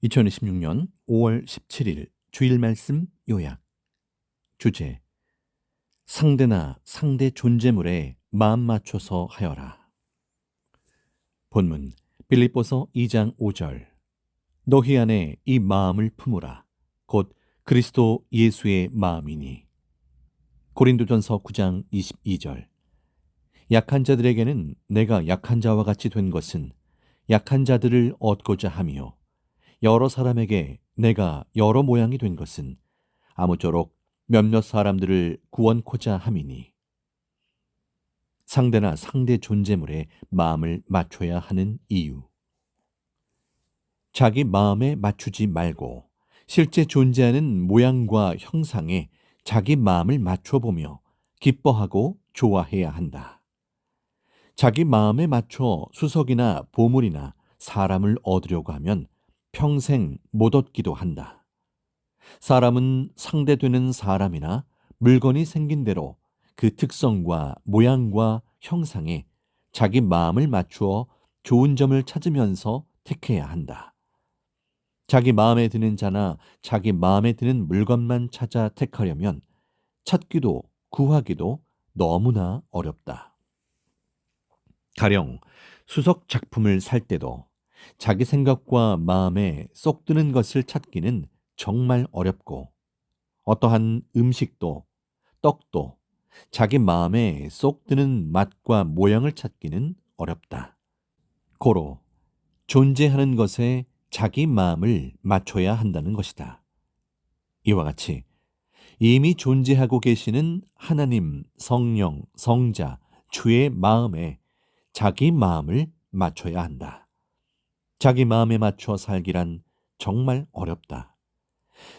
2026년 5월 17일 주일 말씀 요약. 주제: 상대나 상대 존재물에 마음 맞춰서 하여라. 본문 빌립보서 2장 5절. 너희 안에 이 마음을 품으라. 곧 그리스도 예수의 마음이니. 고린도전서 9장 22절. 약한 자들에게는 내가 약한 자와 같이 된 것은 약한 자들을 얻고자 함이요, 여러 사람에게 내가 여러 모양이 된 것은 아무쪼록 몇몇 사람들을 구원코자 함이니. 상대나 상대 존재물에 마음을 맞춰야 하는 이유. 자기 마음에 맞추지 말고 실제 존재하는 모양과 형상에 자기 마음을 맞춰보며 기뻐하고 좋아해야 한다. 자기 마음에 맞춰 수석이나 보물이나 사람을 얻으려고 하면 평생 못 얻기도 한다. 사람은 상대되는 사람이나 물건이 생긴 대로 그 특성과 모양과 형상에 자기 마음을 맞추어 좋은 점을 찾으면서 택해야 한다. 자기 마음에 드는 자나 자기 마음에 드는 물건만 찾아 택하려면 찾기도 구하기도 너무나 어렵다. 가령 수석 작품을 살 때도 자기 생각과 마음에 쏙 드는 것을 찾기는 정말 어렵고, 어떠한 음식도 떡도 자기 마음에 쏙 드는 맛과 모양을 찾기는 어렵다. 고로 존재하는 것에 자기 마음을 맞춰야 한다는 것이다. 이와 같이 이미 존재하고 계시는 하나님, 성령, 성자, 주의 마음에 자기 마음을 맞춰야 한다. 자기 마음에 맞춰 살기란 정말 어렵다.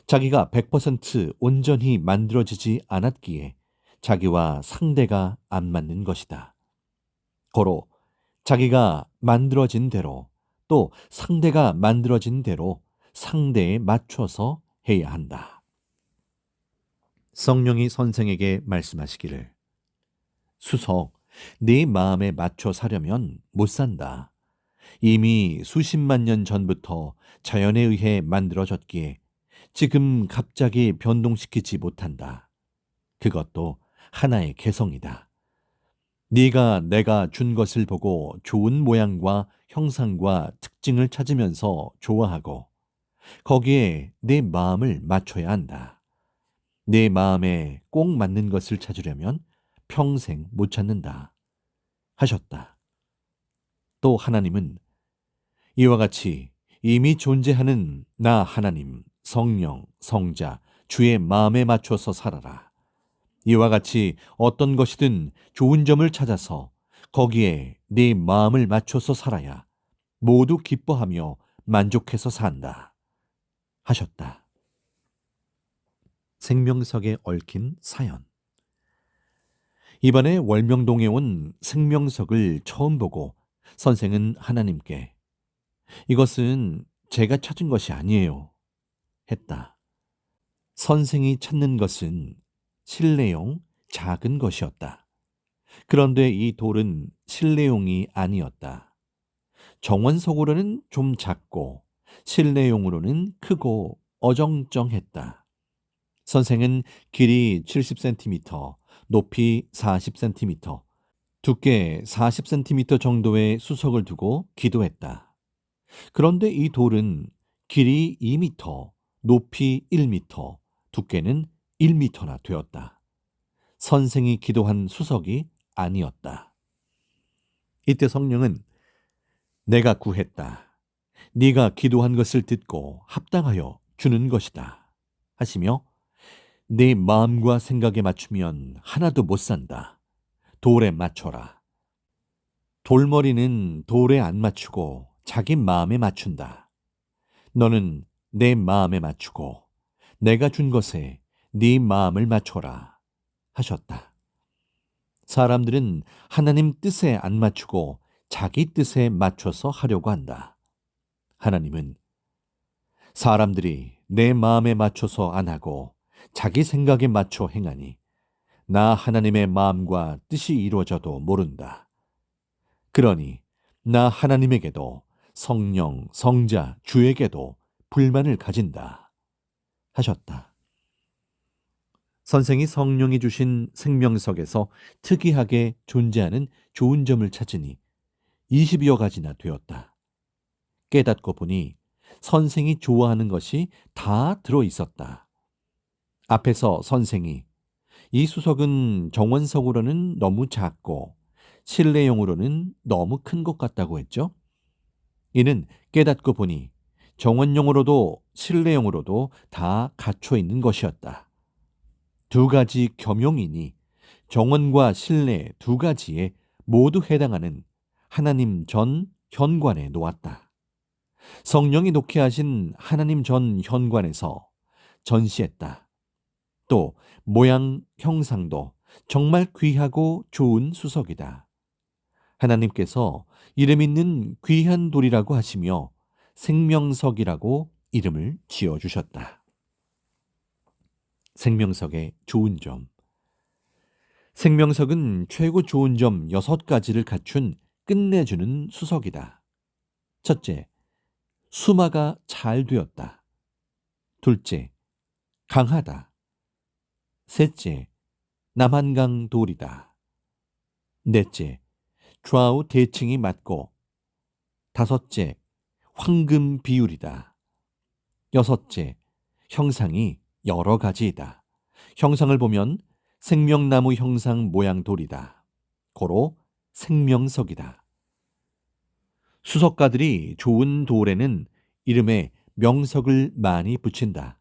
자기가 100% 온전히 만들어지지 않았기에 자기와 상대가 안 맞는 것이다. 고로 자기가 만들어진 대로, 또 상대가 만들어진 대로 상대에 맞춰서 해야 한다. 성령이 선생에게 말씀하시기를, 수석, 네 마음에 맞춰 사려면 못 산다. 이미 수십만 년 전부터 자연에 의해 만들어졌기에 지금 갑자기 변동시키지 못한다. 그것도 하나의 개성이다. 네가 내가 준 것을 보고 좋은 모양과 형상과 특징을 찾으면서 좋아하고 거기에 내 마음을 맞춰야 한다. 내 마음에 꼭 맞는 것을 찾으려면 평생 못 찾는다. 하셨다. 또 하나님은 이와 같이 이미 존재하는 나 하나님, 성령, 성자, 주의 마음에 맞춰서 살아라. 이와 같이 어떤 것이든 좋은 점을 찾아서 거기에 네 마음을 맞춰서 살아야 모두 기뻐하며 만족해서 산다. 하셨다. 생명석에 얽힌 사연. 이번에 월명동에 온 생명석을 처음 보고 선생은 하나님께 이것은 제가 찾은 것이 아니에요 했다. 선생이 찾는 것은 실내용 작은 것이었다. 그런데 이 돌은 실내용이 아니었다. 정원석으로는 좀 작고 실내용으로는 크고 어정쩡했다. 선생은 길이 70cm, 높이 40cm, 두께 40cm 정도의 수석을 두고 기도했다. 그런데 이 돌은 길이 2m, 높이 1m, 두께는 1m나 되었다. 선생이 기도한 수석이 아니었다. 이때 성령은 내가 구했다. 네가 기도한 것을 듣고 합당하여 주는 것이다. 하시며 네 마음과 생각에 맞추면 하나도 못 산다. 돌에 맞춰라. 돌머리는 돌에 안 맞추고 자기 마음에 맞춘다. 너는 내 마음에 맞추고 내가 준 것에 네 마음을 맞춰라. 하셨다. 사람들은 하나님 뜻에 안 맞추고 자기 뜻에 맞춰서 하려고 한다. 하나님은 사람들이 내 마음에 맞춰서 안 하고 자기 생각에 맞춰 행하니 나 하나님의 마음과 뜻이 이루어져도 모른다. 그러니 나 하나님에게도 성령, 성자, 주에게도 불만을 가진다 하셨다. 선생이 성령이 주신 생명석에서 특이하게 존재하는 좋은 점을 찾으니 20여 가지나 되었다. 깨닫고 보니 선생이 좋아하는 것이 다 들어 있었다. 앞에서 선생이 이 수석은 정원석으로는 너무 작고 실내용으로는 너무 큰 것 같다고 했죠. 이는 깨닫고 보니 정원용으로도 실내용으로도 다 갖춰 있는 것이었다. 두 가지 겸용이니 정원과 실내 두 가지에 모두 해당하는 하나님 전 현관에 놓았다. 성령이 놓게 하신 하나님 전 현관에서 전시했다. 또 모양 형상도 정말 귀하고 좋은 수석이다. 하나님께서 이름 있는 귀한 돌이라고 하시며 생명석이라고 이름을 지어주셨다. 생명석의 좋은 점. 생명석은 최고 좋은 점 6가지를 갖춘 끝내주는 수석이다. 첫째, 수마가 잘 되었다. 둘째, 강하다. 셋째, 남한강 돌이다. 넷째, 좌우 대칭이 맞고. 다섯째, 황금 비율이다. 여섯째, 형상이 여러 가지이다. 형상을 보면 생명나무 형상 모양 돌이다. 고로 생명석이다. 수석가들이 좋은 돌에는 이름에 명석을 많이 붙인다.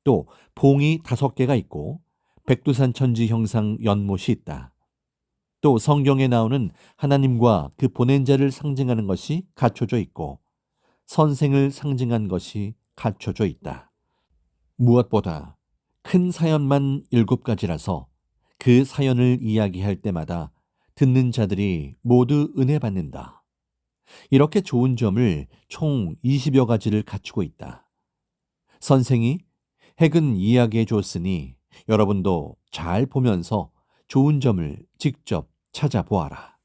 또 봉이 5개가 있고 백두산 천지 형상 연못이 있다. 또 성경에 나오는 하나님과 그 보낸 자를 상징하는 것이 갖춰져 있고 선생을 상징한 것이 갖춰져 있다. 무엇보다 큰 사연만 7가지라서 그 사연을 이야기할 때마다 듣는 자들이 모두 은혜 받는다. 이렇게 좋은 점을 총 20여 가지를 갖추고 있다. 선생이 핵은 이야기해 줬으니 여러분도 잘 보면서 좋은 점을 직접 찾아보아라.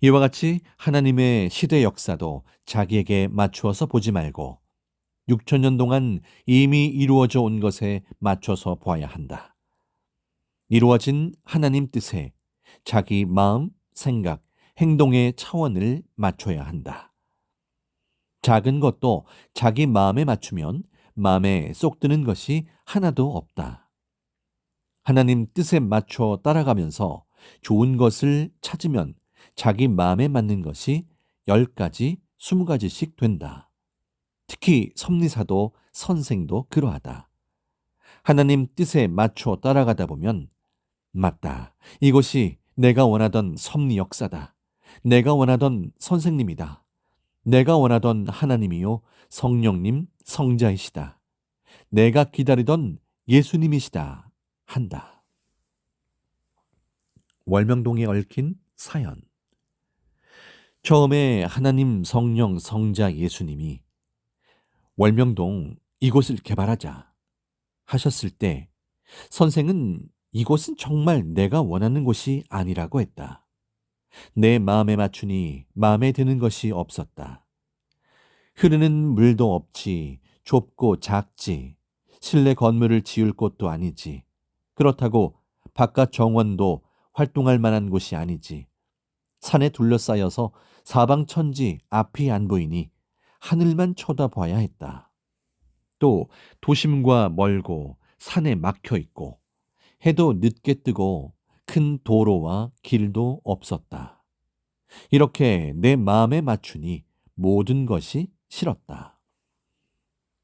이와 같이 하나님의 시대 역사도 자기에게 맞추어서 보지 말고 6천년 동안 이미 이루어져 온 것에 맞춰서 보아야 한다. 이루어진 하나님 뜻에 자기 마음, 생각, 행동의 차원을 맞춰야 한다. 작은 것도 자기 마음에 맞추면 마음에 쏙 드는 것이 하나도 없다. 하나님 뜻에 맞춰 따라가면서 좋은 것을 찾으면 자기 마음에 맞는 것이 10가지, 20가지씩 된다. 특히 섭리사도 선생도 그러하다. 하나님 뜻에 맞춰 따라가다 보면 맞다. 이것이 내가 원하던 섭리 역사다. 내가 원하던 선생님이다. 내가 원하던 하나님이요 성령님 성자이시다. 내가 기다리던 예수님이시다 한다. 월명동에 얽힌 사연. 처음에 하나님 성령 성자 예수님이 월명동 이곳을 개발하자 하셨을 때 선생은 이곳은 정말 내가 원하는 곳이 아니라고 했다. 내 마음에 맞추니 마음에 드는 것이 없었다. 흐르는 물도 없지, 좁고 작지, 실내 건물을 지을 곳도 아니지. 그렇다고 바깥 정원도 활동할 만한 곳이 아니지. 산에 둘러싸여서 사방 천지 앞이 안 보이니 하늘만 쳐다봐야 했다. 또 도심과 멀고 산에 막혀 있고 해도 늦게 뜨고 큰 도로와 길도 없었다. 이렇게 내 마음에 맞추니 모든 것이 싫었다.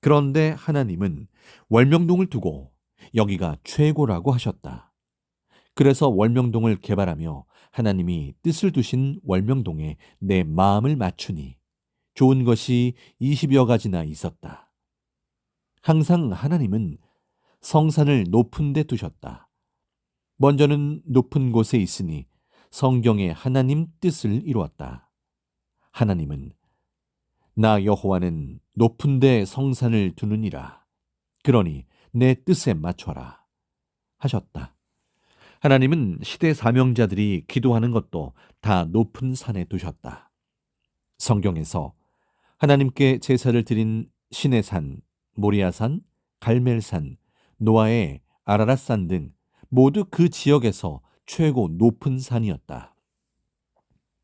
그런데 하나님은 월명동을 두고 여기가 최고라고 하셨다. 그래서 월명동을 개발하며 하나님이 뜻을 두신 월명동에 내 마음을 맞추니 좋은 것이 20여 가지나 있었다. 항상 하나님은 성산을 높은 데 두셨다. 먼저는 높은 곳에 있으니 성경의 하나님 뜻을 이루었다. 하나님은 나 여호와는 높은 데 성산을 두느니라. 그러니 내 뜻에 맞춰라 하셨다. 하나님은 시대 사명자들이 기도하는 것도 다 높은 산에 두셨다. 성경에서 하나님께 제사를 드린 시내산, 모리아산, 갈멜산, 노아의 아라랏산 등 모두 그 지역에서 최고 높은 산이었다.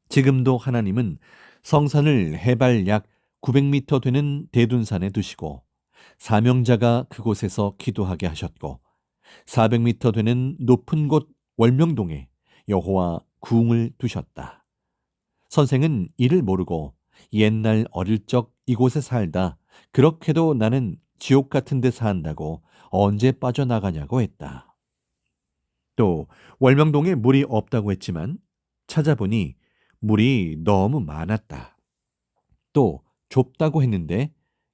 지금도 하나님은 성산을 해발 약 900m 되는 대둔산에 두시고 사명자가 그곳에서 기도하게 하셨고 400m 되는 높은 곳 월명동에 여호와 궁을 두셨다. 선생은 이를 모르고 옛날 어릴 적 이곳에 살다 그렇게도 나는 지옥 같은 데 산다고 언제 빠져나가냐고 했다. 또 월명동에 물이 없다고 했지만 찾아보니 물이 너무 많았다. 또 좁다고 했는데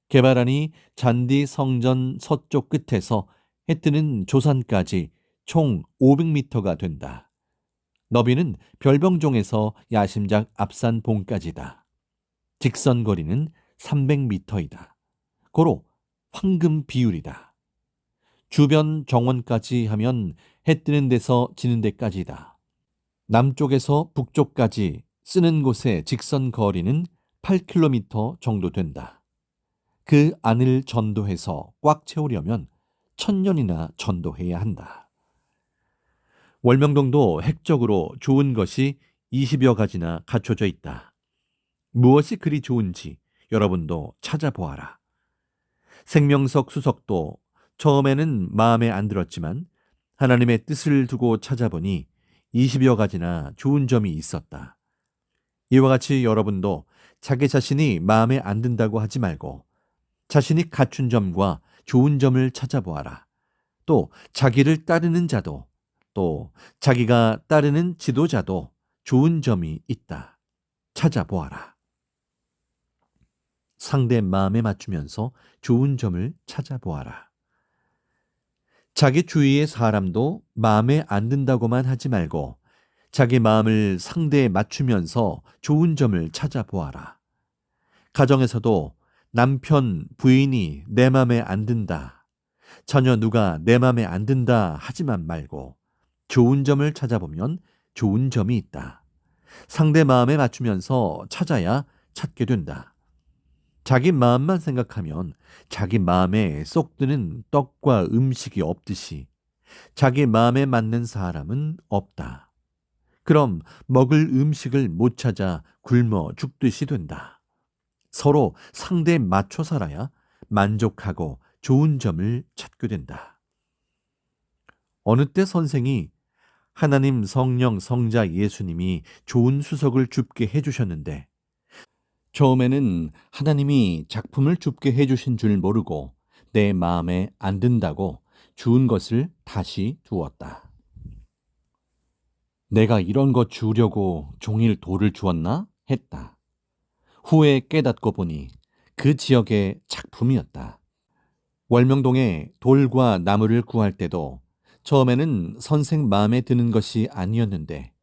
개발안이 잔디 성전 서쪽 끝에서 해 뜨는 조산까지 총 500m가 된다. 너비는 별병종에서 야심작 앞산 봉까지다. 직선 거리는 300m이다. 고로 황금 비율이다. 주변 정원까지 하면 해 뜨는 데서 지는 데까지다. 남쪽에서 북쪽까지 쓰는 곳의 직선 거리는 8km 정도 된다. 그 안을 전도해서 꽉 채우려면 1000년이나 전도해야 한다. 월명동도 핵적으로 좋은 것이 20여 가지나 갖춰져 있다. 무엇이 그리 좋은지 여러분도 찾아보아라. 생명석 수석도 처음에는 마음에 안 들었지만 하나님의 뜻을 두고 찾아보니 20여 가지나 좋은 점이 있었다. 이와 같이 여러분도 자기 자신이 마음에 안 든다고 하지 말고 자신이 갖춘 점과 좋은 점을 찾아보아라. 또 자기를 따르는 자도 또 자기가 따르는 지도자도 좋은 점이 있다. 찾아보아라. 상대 마음에 맞추면서 좋은 점을 찾아보아라. 자기 주위의 사람도 마음에 안 든다고만 하지 말고 자기 마음을 상대에 맞추면서 좋은 점을 찾아보아라. 가정에서도 남편, 부인이 내 마음에 안 든다. 자녀 누가 내 마음에 안 든다 하지만 말고 좋은 점을 찾아보면 좋은 점이 있다. 상대 마음에 맞추면서 찾아야 찾게 된다. 자기 마음만 생각하면 자기 마음에 쏙 드는 떡과 음식이 없듯이 자기 마음에 맞는 사람은 없다. 그럼 먹을 음식을 못 찾아 굶어 죽듯이 된다. 서로 상대에 맞춰 살아야 만족하고 좋은 점을 찾게 된다. 어느 때 선생이 하나님 성령 성자 예수님이 좋은 수석을 줍게 해주셨는데 처음에는 하나님이 작품을 줍게 해주신 줄 모르고 내 마음에 안 든다고 주운 것을 다시 두었다. 내가 이런 것 주려고 종일 돌을 주었나? 했다. 후에 깨닫고 보니 그 지역의 작품이었다. 월명동에 돌과 나무를 구할 때도 처음에는 선생 마음에 드는 것이 아니었는데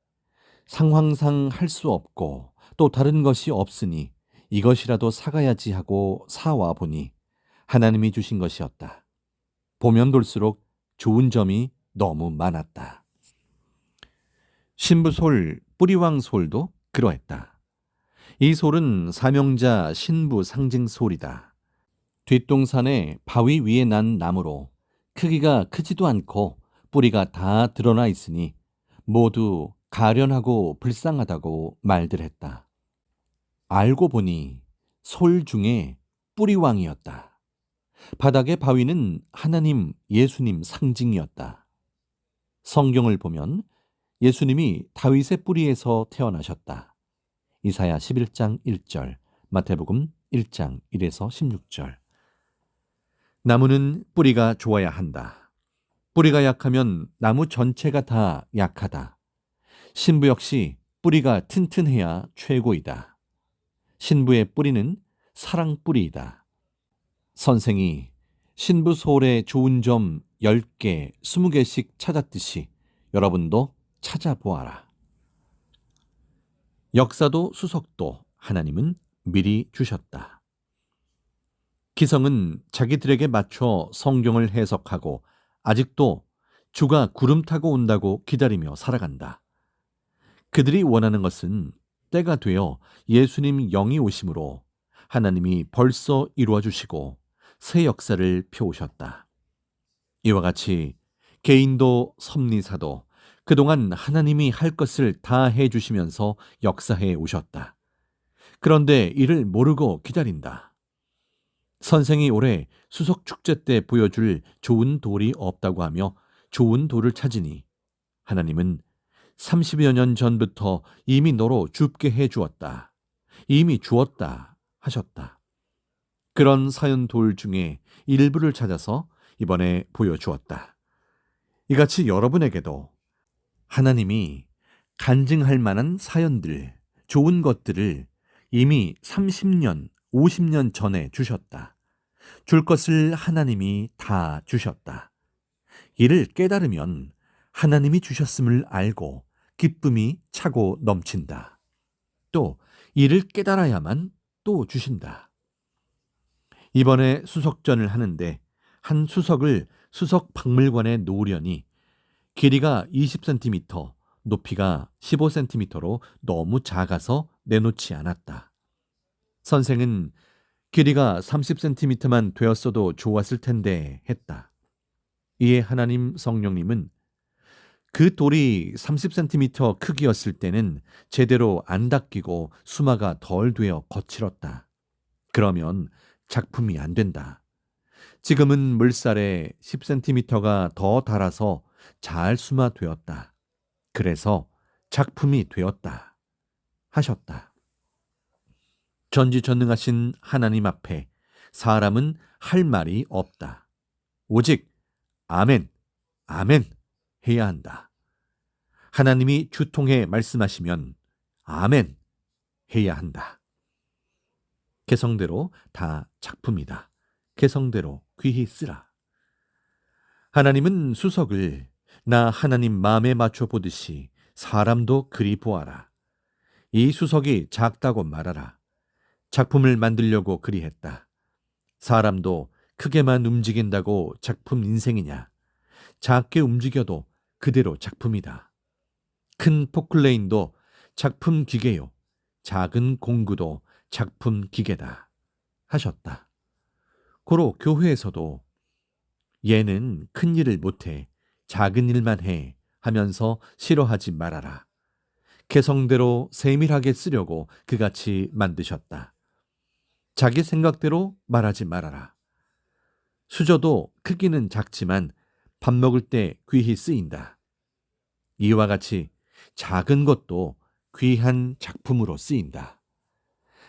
상황상 할 수 없고 또 다른 것이 없으니 이것이라도 사가야지 하고 사와 보니 하나님이 주신 것이었다. 보면 볼수록 좋은 점이 너무 많았다. 신부솔 뿌리왕솔도 그러했다. 이 솔은 사명자 신부 상징솔이다. 뒷동산에 바위 위에 난 나무로 크기가 크지도 않고 뿌리가 다 드러나 있으니 모두 가련하고 불쌍하다고 말들 했다. 알고 보니 솔 중에 뿌리왕이었다. 바닥의 바위는 하나님, 예수님 상징이었다. 성경을 보면 예수님이 다윗의 뿌리에서 태어나셨다. 이사야 11장 1절, 마태복음 1장 1에서 16절. 나무는 뿌리가 좋아야 한다. 뿌리가 약하면 나무 전체가 다 약하다. 신부 역시 뿌리가 튼튼해야 최고이다. 신부의 뿌리는 사랑 뿌리이다. 선생이 신부 소울의 좋은 점 10개, 20개씩 찾았듯이 여러분도 찾아보아라. 역사도 수석도 하나님은 미리 주셨다. 기성은 자기들에게 맞춰 성경을 해석하고 아직도 주가 구름 타고 온다고 기다리며 살아간다. 그들이 원하는 것은 때가 되어 예수님 영이 오심으로 하나님이 벌써 이루어 주시고 새 역사를 펴오셨다. 이와 같이 개인도 섭리사도 그동안 하나님이 할 것을 다 해주시면서 역사해 오셨다. 그런데 이를 모르고 기다린다. 선생이 올해 수석 축제 때 보여줄 좋은 돌이 없다고 하며 좋은 돌을 찾으니 하나님은 30여 년 전부터 이미 너로 줍게 해 주었다. 이미 주었다 하셨다. 그런 사연 돌 중에 일부를 찾아서 이번에 보여주었다. 이같이 여러분에게도 하나님이 간증할 만한 사연들, 좋은 것들을 이미 30년, 50년 전에 주셨다. 줄 것을 하나님이 다 주셨다. 이를 깨달으면 하나님이 주셨음을 알고 기쁨이 차고 넘친다. 또 이를 깨달아야만 또 주신다. 이번에 수석전을 하는데 한 수석을 수석 박물관에 놓으려니 길이가 20cm, 높이가 15cm로 너무 작아서 내놓지 않았다. 선생은 길이가 30cm만 되었어도 좋았을 텐데 했다. 이에 하나님 성령님은 그 돌이 30cm 크기였을 때는 제대로 안 닦이고 수마가 덜 되어 거칠었다. 그러면 작품이 안 된다. 지금은 물살에 10cm가 더 달아서 잘 수마되었다. 그래서 작품이 되었다. 하셨다. 전지전능하신 하나님 앞에 사람은 할 말이 없다. 오직 아멘, 아멘 해야 한다. 하나님이 주통해 말씀하시면 아멘 해야 한다. 개성대로 다 작품이다. 개성대로 귀히 쓰라. 하나님은 수석을 나 하나님 마음에 맞춰 보듯이 사람도 그리 보아라. 이 수석이 작다고 말하라. 작품을 만들려고 그리했다. 사람도 크게만 움직인다고 작품 인생이냐? 작게 움직여도 그대로 작품이다. 큰 포클레인도 작품 기계요. 작은 공구도 작품 기계다. 하셨다. 고로 교회에서도 얘는 큰 일을 못해 작은 일만 해 하면서 싫어하지 말아라. 개성대로 세밀하게 쓰려고 그같이 만드셨다. 자기 생각대로 말하지 말아라. 수저도 크기는 작지만 밥 먹을 때 귀히 쓰인다. 이와 같이 작은 것도 귀한 작품으로 쓰인다.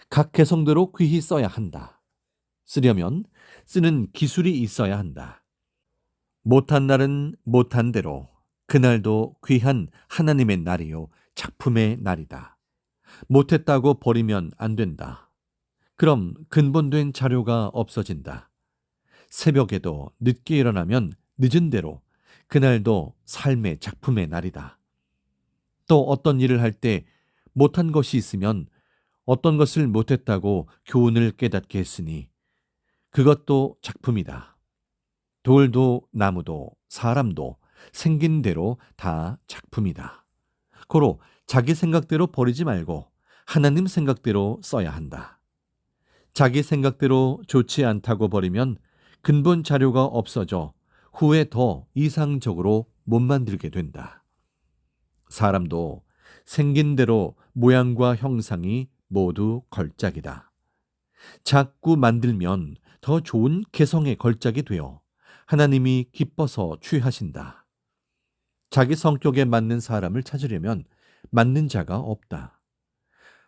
각 개성대로 귀히 써야 한다. 쓰려면 쓰는 기술이 있어야 한다. 못한 날은 못한 대로 그날도 귀한 하나님의 날이요 작품의 날이다. 못했다고 버리면 안 된다. 그럼 근본된 자료가 없어진다. 새벽에도 늦게 일어나면 늦은 대로 그날도 삶의 작품의 날이다. 또 어떤 일을 할 때 못한 것이 있으면 어떤 것을 못했다고 교훈을 깨닫게 했으니 그것도 작품이다. 돌도 나무도 사람도 생긴 대로 다 작품이다. 고로 자기 생각대로 버리지 말고 하나님 생각대로 써야 한다. 자기 생각대로 좋지 않다고 버리면 근본 자료가 없어져 후에 더 이상적으로 못 만들게 된다. 사람도 생긴 대로 모양과 형상이 모두 걸작이다. 자꾸 만들면 더 좋은 개성의 걸작이 되어 하나님이 기뻐서 취하신다. 자기 성격에 맞는 사람을 찾으려면 맞는 자가 없다.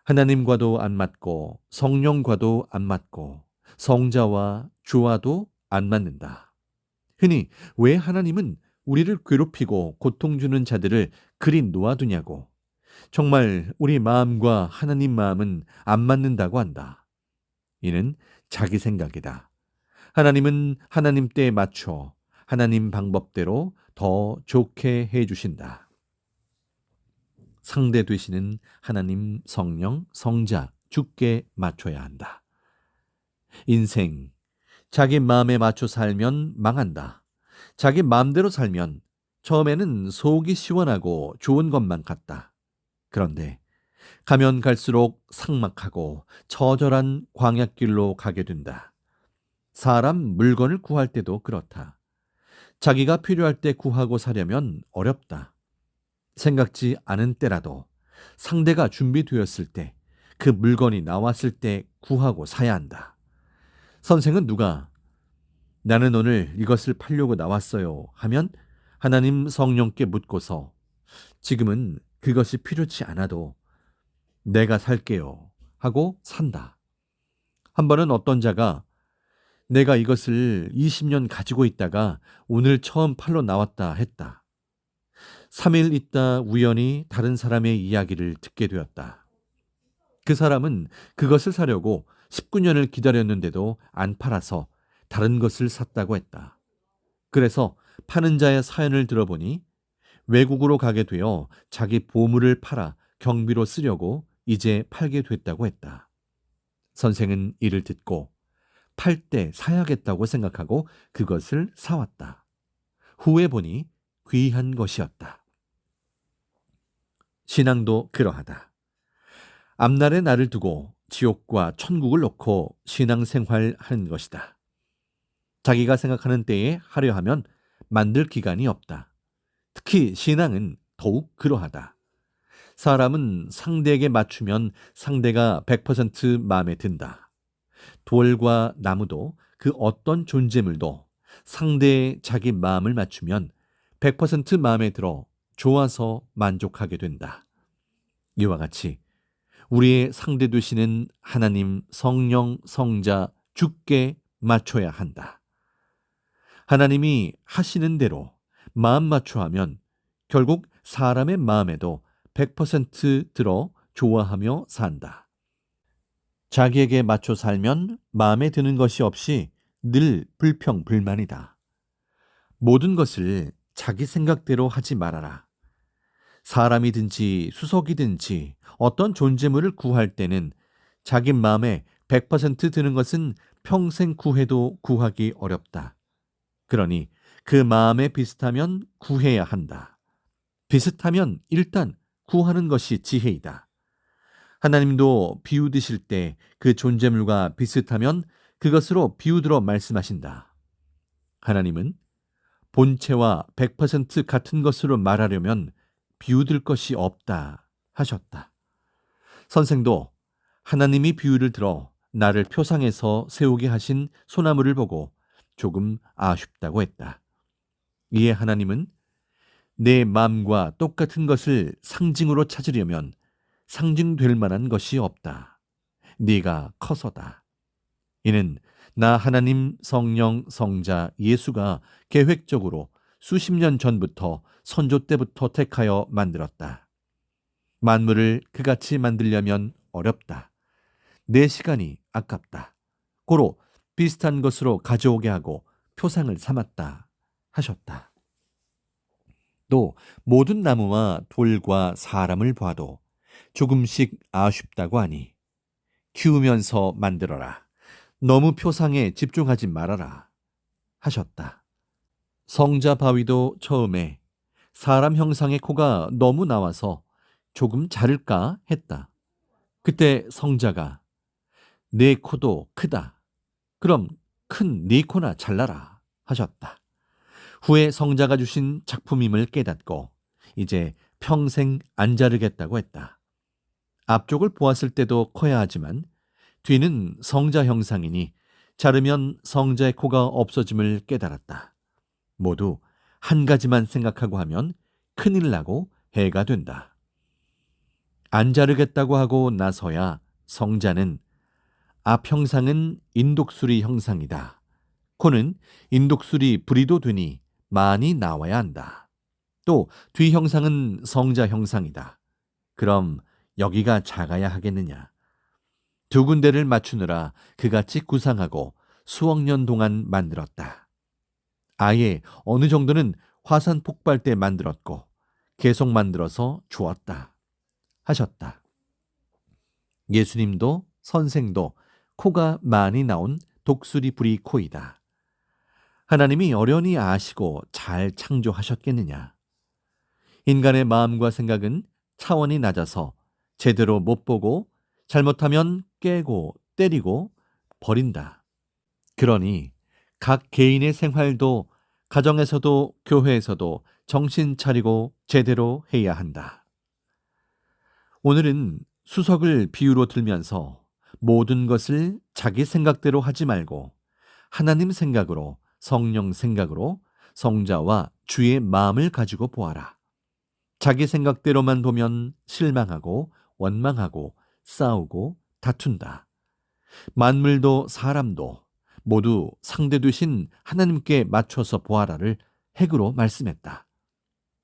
하나님과도 안 맞고 성령과도 안 맞고 성자와 주와도 안 맞는다. 흔히 왜 하나님은 우리를 괴롭히고 고통 주는 자들을 그리 놓아두냐고. 정말 우리 마음과 하나님 마음은 안 맞는다고 한다. 이는 자기 생각이다. 하나님은 하나님 때에 맞춰 하나님 방법대로 더 좋게 해 주신다. 상대 되시는 하나님 성령 성자 주께 맞춰야 한다. 인생 자기 마음에 맞춰 살면 망한다. 자기 마음대로 살면 처음에는 속이 시원하고 좋은 것만 같다. 그런데 가면 갈수록 삭막하고 처절한 광야길로 가게 된다. 사람 물건을 구할 때도 그렇다. 자기가 필요할 때 구하고 사려면 어렵다. 생각지 않은 때라도 상대가 준비되었을 때 그 물건이 나왔을 때 구하고 사야 한다. 선생은 누가 나는 오늘 이것을 팔려고 나왔어요 하면 하나님 성령께 묻고서 지금은 그것이 필요치 않아도 내가 살게요 하고 산다. 한 번은 어떤 자가 내가 이것을 20년 가지고 있다가 오늘 처음 팔러 나왔다 했다. 3일 있다 우연히 다른 사람의 이야기를 듣게 되었다. 그 사람은 그것을 사려고 19년을 기다렸는데도 안 팔아서 다른 것을 샀다고 했다. 그래서 파는 자의 사연을 들어보니 외국으로 가게 되어 자기 보물을 팔아 경비로 쓰려고 이제 팔게 됐다고 했다. 선생은 이를 듣고 팔 때 사야겠다고 생각하고 그것을 사왔다. 후에 보니 귀한 것이었다. 신앙도 그러하다. 앞날에 나를 두고 지옥과 천국을 놓고 신앙생활하는 것이다. 자기가 생각하는 때에 하려 하면 만들 기간이 없다. 특히 신앙은 더욱 그러하다. 사람은 상대에게 맞추면 상대가 100% 마음에 든다. 돌과 나무도 그 어떤 존재물도 상대의 자기 마음을 맞추면 100% 마음에 들어 좋아서 만족하게 된다. 이와 같이 우리의 상대 되시는 하나님, 성령, 성자, 주께 맞춰야 한다. 하나님이 하시는 대로 마음 맞춰 하면 결국 사람의 마음에도 100% 들어 좋아하며 산다. 자기에게 맞춰 살면 마음에 드는 것이 없이 늘 불평불만이다. 모든 것을 자기 생각대로 하지 말아라. 사람이든지 수석이든지 어떤 존재물을 구할 때는 자기 마음에 100% 드는 것은 평생 구해도 구하기 어렵다. 그러니 그 마음에 비슷하면 구해야 한다. 비슷하면 일단 구하는 것이 지혜이다. 하나님도 비유드실 때 그 존재물과 비슷하면 그것으로 비유들어 말씀하신다. 하나님은 본체와 100% 같은 것으로 말하려면 비유들 것이 없다 하셨다. 선생도 하나님이 비유를 들어 나를 표상에서 세우게 하신 소나무를 보고 조금 아쉽다고 했다. 이에 하나님은 내 마음과 똑같은 것을 상징으로 찾으려면 상징될 만한 것이 없다. 네가 커서다. 이는 나 하나님 성령 성자 예수가 계획적으로 수십 년 전부터 선조 때부터 택하여 만들었다. 만물을 그같이 만들려면 어렵다. 내 시간이 아깝다. 고로 비슷한 것으로 가져오게 하고 표상을 삼았다 하셨다. 또 모든 나무와 돌과 사람을 봐도 조금씩 아쉽다고 하니 키우면서 만들어라. 너무 표상에 집중하지 말아라 하셨다. 성자 바위도 처음에 사람 형상의 코가 너무 나와서 조금 자를까 했다. 그때 성자가 내 코도 크다. 그럼 큰 네 코나 잘라라 하셨다. 후에 성자가 주신 작품임을 깨닫고 이제 평생 안 자르겠다고 했다. 앞쪽을 보았을 때도 커야 하지만 뒤는 성자 형상이니 자르면 성자의 코가 없어짐을 깨달았다. 모두 한 가지만 생각하고 하면 큰일 나고 해가 된다. 안 자르겠다고 하고 나서야 성자는 앞 형상은 인독수리 형상이다. 코는 인독수리 부리도 되니 많이 나와야 한다. 또 뒤 형상은 성자 형상이다. 그럼 여기가 작아야 하겠느냐. 두 군데를 맞추느라 그같이 구상하고 수억 년 동안 만들었다. 아예 어느 정도는 화산 폭발 때 만들었고 계속 만들어서 주었다 하셨다. 예수님도 선생도 코가 많이 나온 독수리 부리 코이다. 하나님이 어련히 아시고 잘 창조하셨겠느냐. 인간의 마음과 생각은 차원이 낮아서 제대로 못 보고 잘못하면 깨고 때리고 버린다. 그러니 각 개인의 생활도 가정에서도 교회에서도 정신 차리고 제대로 해야 한다. 오늘은 수석을 비유로 들면서 모든 것을 자기 생각대로 하지 말고 하나님 생각으로, 성령 생각으로 성자와 주의 마음을 가지고 보아라. 자기 생각대로만 보면 실망하고 원망하고 싸우고 다툰다. 만물도 사람도 모두 상대 되신 하나님께 맞춰서 보아라를 핵으로 말씀했다.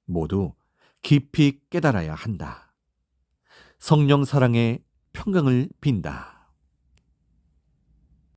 모두 깊이 깨달아야 한다. 성령 사랑의 평강을 빈다.